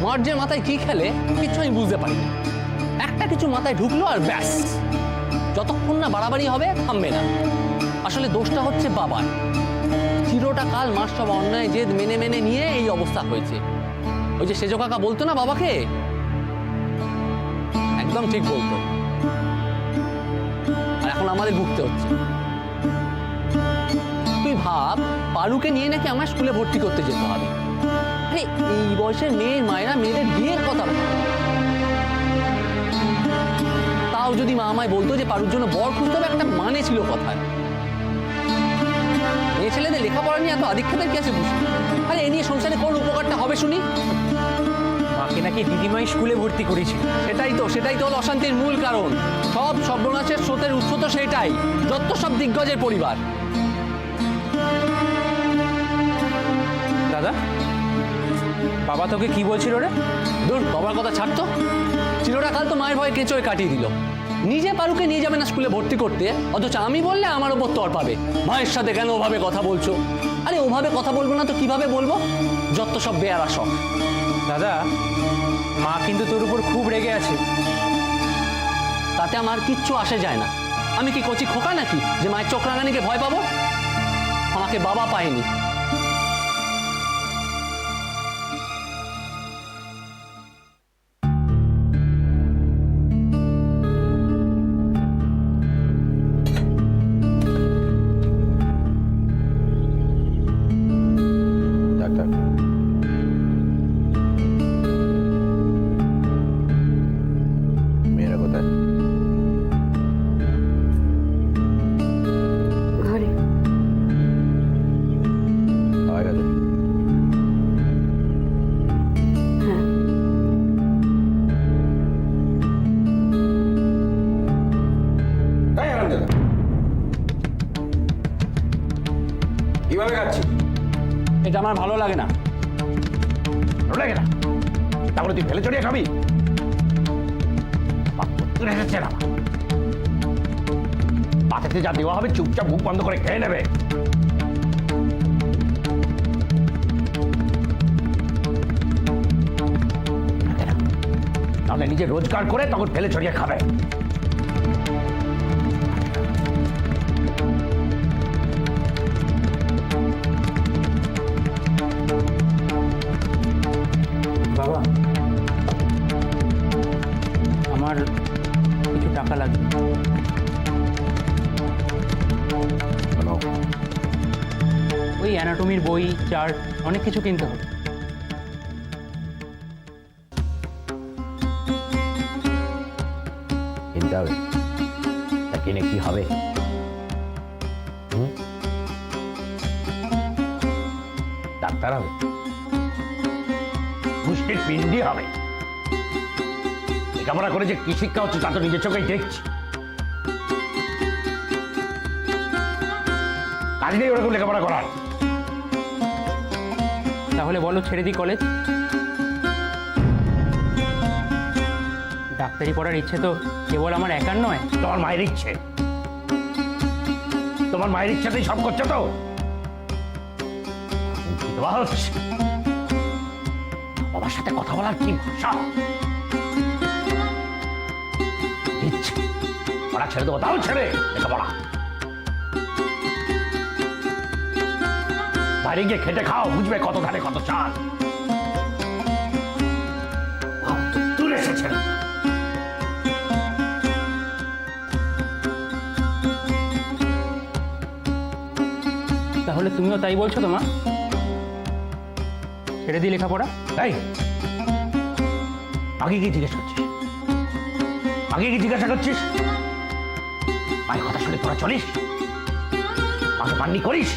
মার যে মাথায় কি খেলে কিছু আমি বুঝতে পারি না। একটা কিছু মাথায় ঢুকলো আর ব্যাস, যতক্ষণ না বাড়াবাড়ি হবে থামবে না। আসলে দোষটা হচ্ছে বাবার। চিরটা কাল মার সব অন্যায় জেদ মেনে মেনে নিয়ে এই অবস্থা হয়েছে। ওই যে সেজ কাকা বলতো না বাবাকে, একদম ঠিক বলতো। আর এখন আমাদের ভুগতে হচ্ছে। তুই ভাব, পারুকে নিয়ে নাকি আমার স্কুলে ভর্তি করতে যেতে হবে। আরে এই বয়সের মেয়ের মায়েরা মেয়েদের বিয়ের কথা বলে। তাও যদি মা আমায় বলতো যে পারুর জন্য বর খুঁজতে হবে, একটা মানে ছিল কথায়। মেয়ে ছেলেদের লেখাপড়া নিয়ে এত আধিক্ষেপের কি আছে বুঝি? আরে এ নিয়ে সংসারে কোন উপকারটা হবে শুনি? মাকে নাকি দিদিমাই স্কুলে ভর্তি করেছিল। সেটাই তো হলো অশান্তির মূল কারণ। সব সর্বনাশের স্রোতের উৎস তো সেটাই, যত সব দিগ্গজের পরিবার। দাদা, বাবা তোকে কি বলছিল রে? দূর, বাবার কথা ছাড়তো। চিরটা কাল তো মায়ের ভয়ে কেঁচোয় কাটিয়ে দিল। নিজে পারুকে নিয়ে যাবে না স্কুলে ভর্তি করতে, অথচ আমি বললে আমার ওপর তর পাবে। মায়ের সাথে কেন ওভাবে কথা বলছো? আরে ওভাবে কথা বলবো না তো কিভাবে বলবো? যত সব বেয়ারা শখ। দাদা, মা কিন্তু তোর উপর খুব রেগে আছে। তাতে আমার কিচ্ছু আসে যায় না। আমি কি কচি খোকা নাকি যে মায়ের চোখ রাঙানিকে ভয় পাবো? আমাকে বাবা পায়নি। কিভাবে খাচ্ছি? এটা আমার ভালো লাগে না। ভালো লাগে না? তাহলে তুই ফেলে চড়িয়ে খাবি? এসেছে না, পাতেতে যা দেওয়া হবে চুপচাপ মুখ বন্ধ করে খেয়ে নেবে। তাহলে নিজে রোজগার করে তখন ফেলে চড়িয়ে খাবে। বাবা, আমার কিছু টাকা লাগবে। ওই অ্যানাটমির বই, চার্ট, অনেক কিছু কিনতে হবে। কিনতে হবে? তা কিনে কি হবে? ডাক্তার হবে? মুশকিল পিন্ডি হবে? লেখাপড়া করে যে কি শিক্ষা হচ্ছে তা তো নিজের চোখেই দেখছি। কাজ নেই ওরকম লেখাপড়া করার। তাহলে বলো ছেড়ে দিই কলেজ? ডাক্তারি পড়ার ইচ্ছে তো কেবল আমার একার নয়। তোমার মায়ের ইচ্ছে, তোমার মায়ের ইচ্ছাতেই সব করছো তো। হচ্ছে বাবার সাথে কথা বলার কি ভাষা! ইচ্ছে পড়া ছেড়ে দেবো, তাও ছেড়ে লেখাপড়া। বাইরে গিয়ে খেটে খাও, বুঝবে কত ধারে কত চাল। তুলে এসেছে না। তাহলে তুমিও তাই বলছো তো মা? ছেড়ে দিই লেখাপড়া? তাই আগে কি জিজ্ঞেস করছিস? আগে কি জিজ্ঞাসা করছিস? মায়ের কথা শুনে তোরা চলিস? মাকে পান্নি করিস?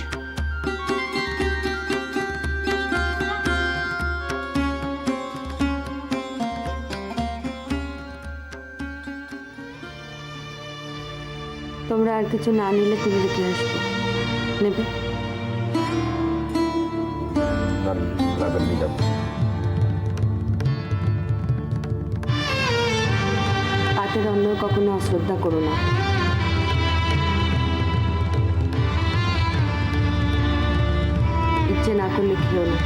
তোমরা আর কিছু না নিলে তুমি রেখে আসবো, নেবে? পাতের অন্য কখনো অশ্রদ্ধা করো না। ইচ্ছে না করলে খেও না।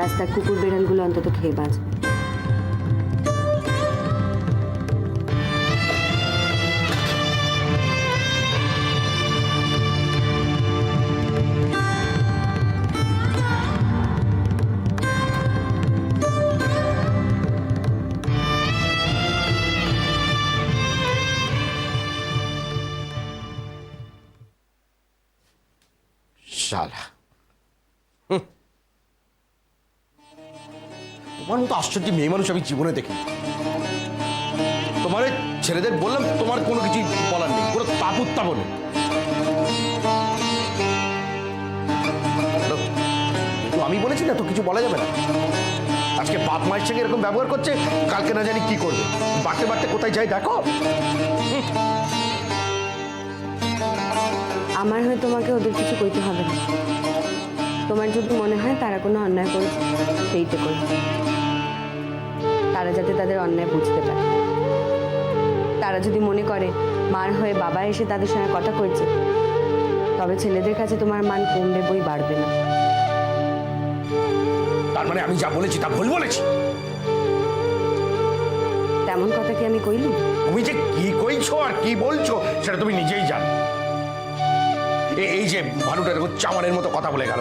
রাস্তার কুকুর বেড়ালগুলো অন্তত খেয়ে বাঁচবে। শালা তোমার মতো আশ্চর্য মেয়ে মানুষ আমি জীবনে দেখি। তোমার ছেলেদের বললাম তোমার কোনো কিছু বলার নেই, পুরো তাপ নেই। তো আমি বলেছি না তো কিছু বলা যাবে না। আজকে বাপ মায়ের সঙ্গে এরকম ব্যবহার করছে, কালকে না জানি কি করবে। বাড়তে বাড়তে কোথায় যাই দেখো। আমার হয়ে তোমাকে ওদের কিছু কইতে হবে না। তোমার যদি মনে হয় তারা কোনো অন্যায় করেছে, সেইটা করবে। তারা যাতে তাদের অন্যায় বুঝতে পারে। তারা যদি মনে করে মার হয়ে বাবা এসে তাদের সঙ্গে কথা কইছে, তবে ছেলেদের কাছে তোমার মান কমবে, বই বাড়বে না। তার মানে আমি যা বলেছি তা ভুল বলেছি? তেমন কথা কি আমি কইলি? তুমি যে কি কইছো আর কি বলছো সেটা তুমি নিজেই জানো। এই যে ভালুটা এরকম চামারের মতো কথা বলে গেল,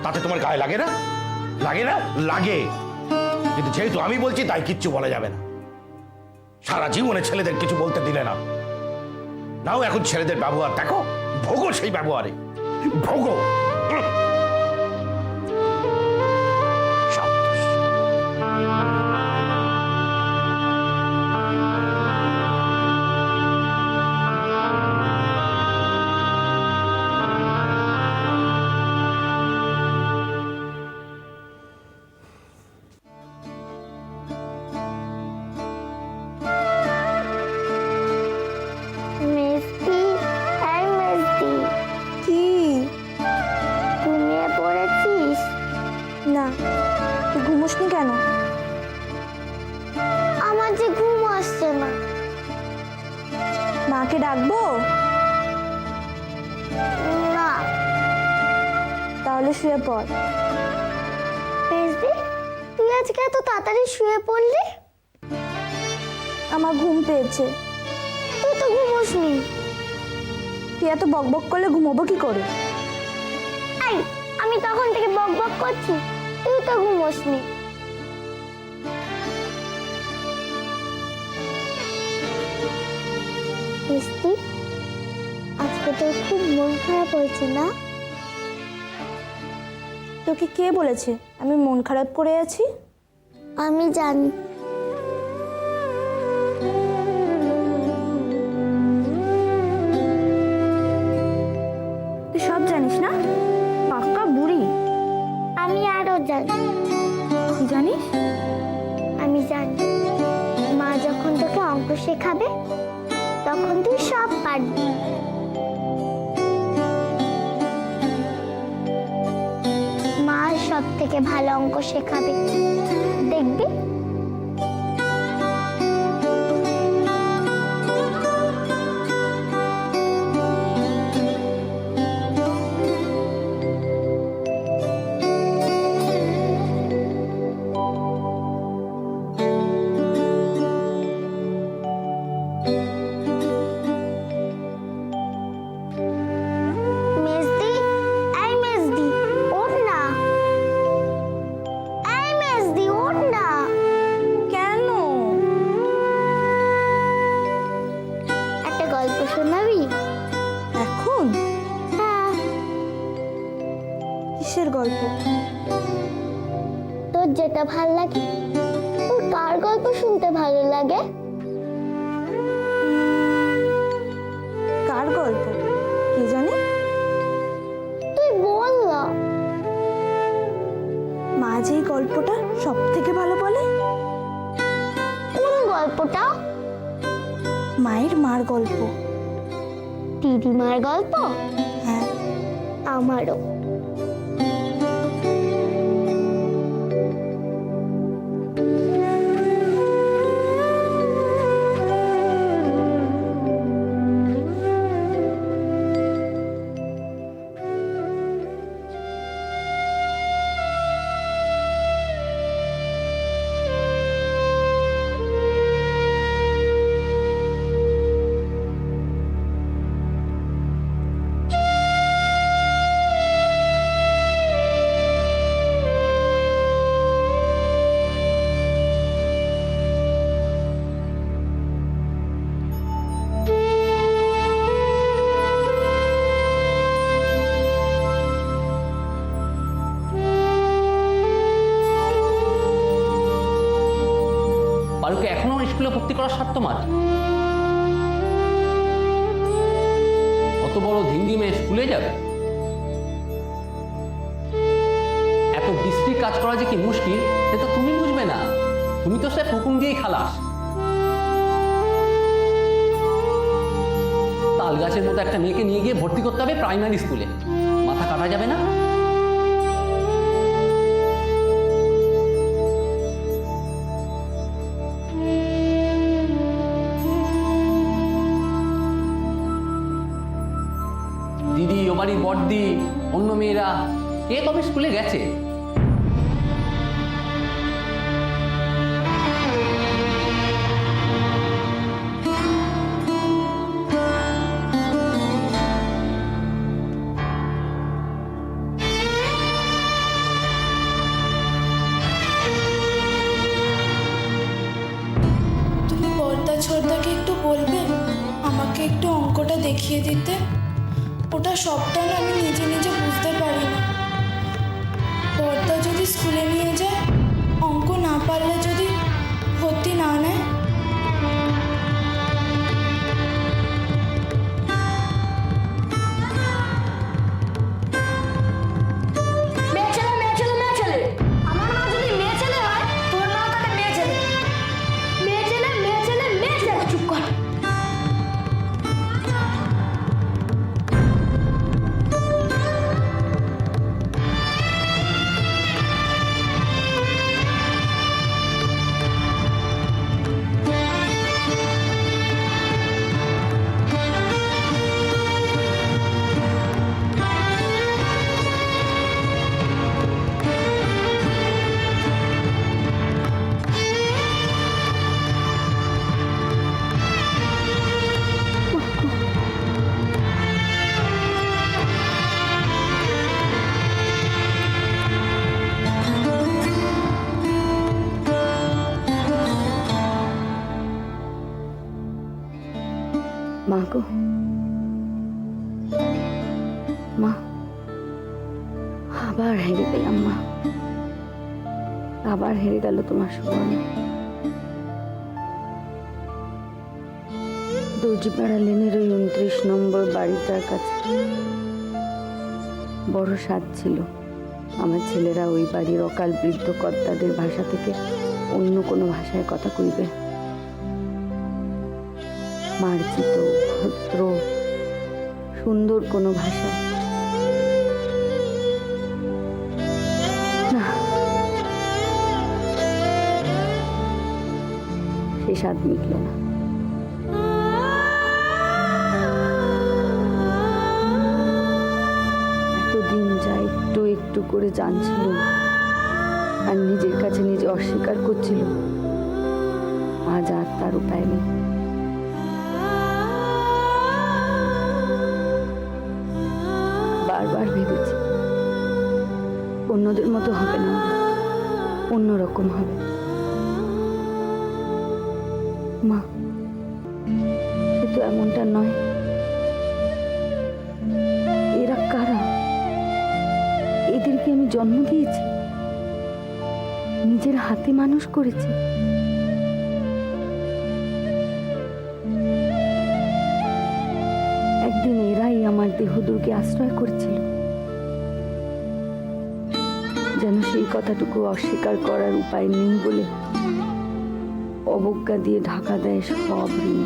তাতে তোমার গায়ে লাগে না? লাগে না? লাগে। কিন্তু যেহেতু আমি বলছি তাই কিচ্ছু বলা যাবে না। সারা জীবনে ছেলেদের কিছু বলতে দিলে না। নাও এখন ছেলেদের ব্যবহার দেখো, ভোগো সেই ব্যবহারে, ভোগো। মিষ্টি, এই মিষ্টি, কি ঘুমিয়ে পড়েছিস? না, তুই ঘুমোসনি কেন? আমার যে ঘুম আসছে না। মাকে ডাকবো? না। তাহলে শুয়ে পড়। মিষ্টি, তুই আজকে এত তাড়াতাড়ি শুয়ে পড়লি? আমার ঘুম পেয়েছে। তুই তো ঘুমোসনি। তুই এত বকবক করলে ঘুমোবো কি করে? এই, আমি তখন থেকে বকবক করছি, তুই তো ঘুমোসনি। মিষ্টি, আজকে তোর খুব মন খারাপ হয়েছে না? তোকে কে বলেছে আমি মন খারাপ করে আছি? আমি জানি। সব জানিস না? পাক্কা বুড়ি। আমি আরো জানি। কি জানিস? আমি জানি মা যখন তোকে অঙ্ক শেখাবে তখন তুই সব পারবি। মা সব থেকে ভালো অঙ্ক শেখাবে, দেখবি। কিসের গল্প? তোর যেটা ভাল লাগে। তোর কার গল্প শুনতে ভালো লাগে? কার গল্প কে জানে? তুই বল না। মা যে গল্পটা সব থেকে ভালো বলে। কোন গল্পটা? মায়ের মার গল্প। দিদিমার গল্প? হ্যাঁ, আমারও। স্কুলে ভর্তি করার সাথ তোমার? অত বড় ধিঙ্গি মেয়ে স্কুলে যাবে? এত বিশ্রী কাজ করা যে কি মুশকিল সে তো তুমি বুঝবে না। তুমি তো সে হুকুম দিয়েই খালাস। তাল গাছের মতো একটা মেয়েকে নিয়ে গিয়ে ভর্তি করতে হবে প্রাইমারি স্কুলে, মাথা কাটা যাবে না? দিদি, ও বাড়ির বড়দি, অন্য মেয়েরা কে কবে স্কুলে গেছে? তুমি বর্দা ছোটদাকে একটু বলবে আমাকে একটু অঙ্কটা দেখিয়ে দিতে? ওটা সবটা না আমি নিজে নিজে বুঝতে পারি না। বর্দা যদি স্কুলে নিয়ে যায়, অঙ্ক না পারলে যদি ভর্তি না নেয়। মা গো, মা, আবার হেরে গেলাম মা, আবার হেরে গেল তোমার সুবর্ণ। দর্জিপাড়া লেনের ওই 29 নম্বর বাড়িটার কাছে বড় স্বাদ ছিল আমার ছেলেরা ওই বাড়ির অকাল বৃদ্ধ কর্তাদের ভাষা থেকে অন্য কোনো ভাষায় কথা কইবে। মার্জিত, ভদ্র, সুন্দর কোনো ভাষা না, সে স্বাদ মিটল না। এতদিন যা একটু একটু করে জানছিল আর নিজের কাছে নিজে অস্বীকার করছিল, আজ আর তার উপায় নেই। বারবার ভেবেছি অন্যদের মতো হবে না, অন্যরকম হবে। মা, সে তো এমনটা নয়। এরা কারা? এদেরকে আমি জন্ম দিয়েছি, নিজের হাতে মানুষ করেছি। একদিন এরাই আমার দেহদুরকে আশ্রয় করেছিল, যেন সেই কথাটুকু অস্বীকার করার উপায় নেই বলে অবজ্ঞা দিয়ে ঢাকা দেয় সব ঋণ।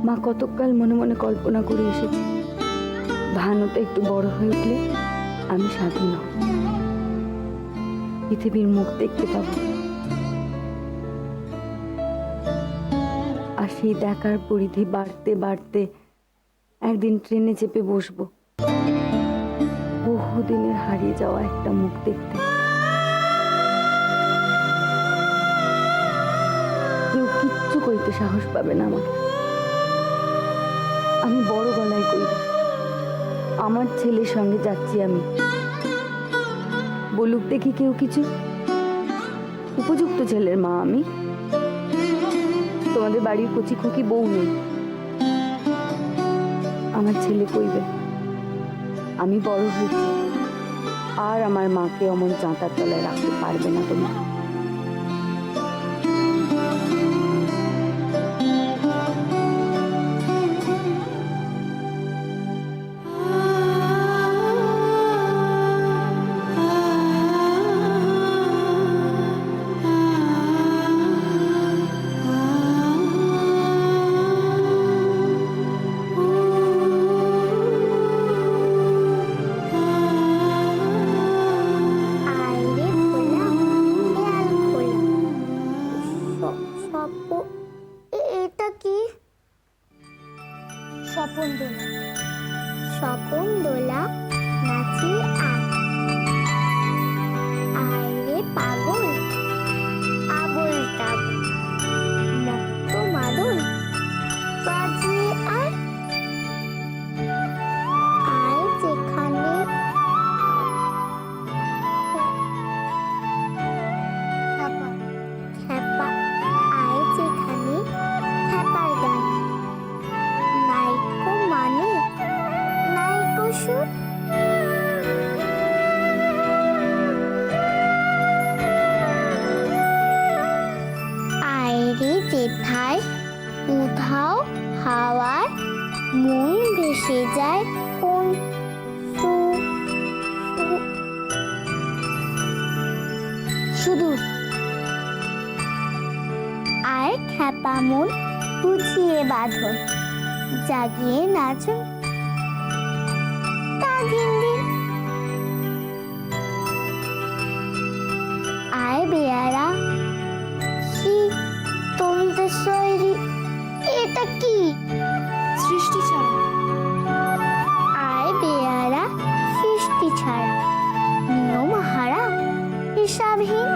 মা কতকাল মনে মনে কল্পনা করে এসেছি, ভানুটা একটু বড় হয়ে উঠলে আমি স্বাধীন হব, পৃথিবীর মুখ দেখতে পাবো। আর সেই দেখার পরিধি বাড়তে বাড়তে একদিন ট্রেনে চেপে বসবো, বহুদিনের হারিয়ে যাওয়া একটা মুখ দেখতে। কেউ কিচ্ছু কইতে সাহস পাবে না আমাকে। আমি বড় গলায় কইব, আমার ছেলের সঙ্গে যাচ্ছি আমি। বলুক দেখি কেউ কিছু, উপযুক্ত ছেলের মা আমি। তোমাদের বাড়ির কচি খুকি বউ নেই। আমার ছেলে কইবে আমি বড় হয়েছি, আর আমার মাকে অমন চাঁতার তলায় রাখতে পারবে না তুমি। আইরে ভোলা খেয়াল খোলা এটা কি? স্বপন দোলা। স্বপন দোলা নাচি আইরে পাগল আবল তাবল মত্ত মাদল বাজিয়ে আয় যেখানে খ্যাপা আয় যেখানে খ্যাপার গান নাইকো মানে নাইকো সুর আয়রে যেথায় উধাও হাওয়ায় মন ভেসে যায় কোন সুদূর আর খ্যাপা মন বুঝিয়ে বাঁধন জাগিয়ে নাচুন তা দিন দিন আয় বেয়ারা শীতলতে শৈরী এটা কি? সৃষ্টি ছাড়া আয় বেয়ারা সৃষ্টি ছাড়া নিয়ম হারা হিসাবহীন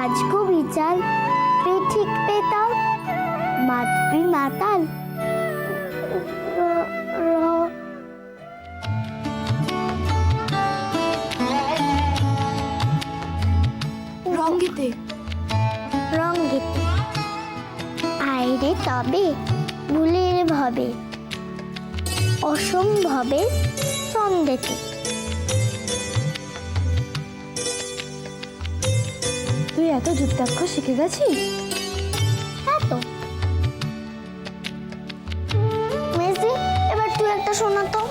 আজগো বিচার পেঠিক পেতাল মাতৃ মাতাল রঙ্গিতে রঙ্গিতে আইরে তবে ভুলের ভবে অসম্ভবে ছন্দেতে তুই এত যুক্তাক্ষর শিখে গেছিস? হ্যাঁ তো মেজি, এবার তুই একটা শোনা তো।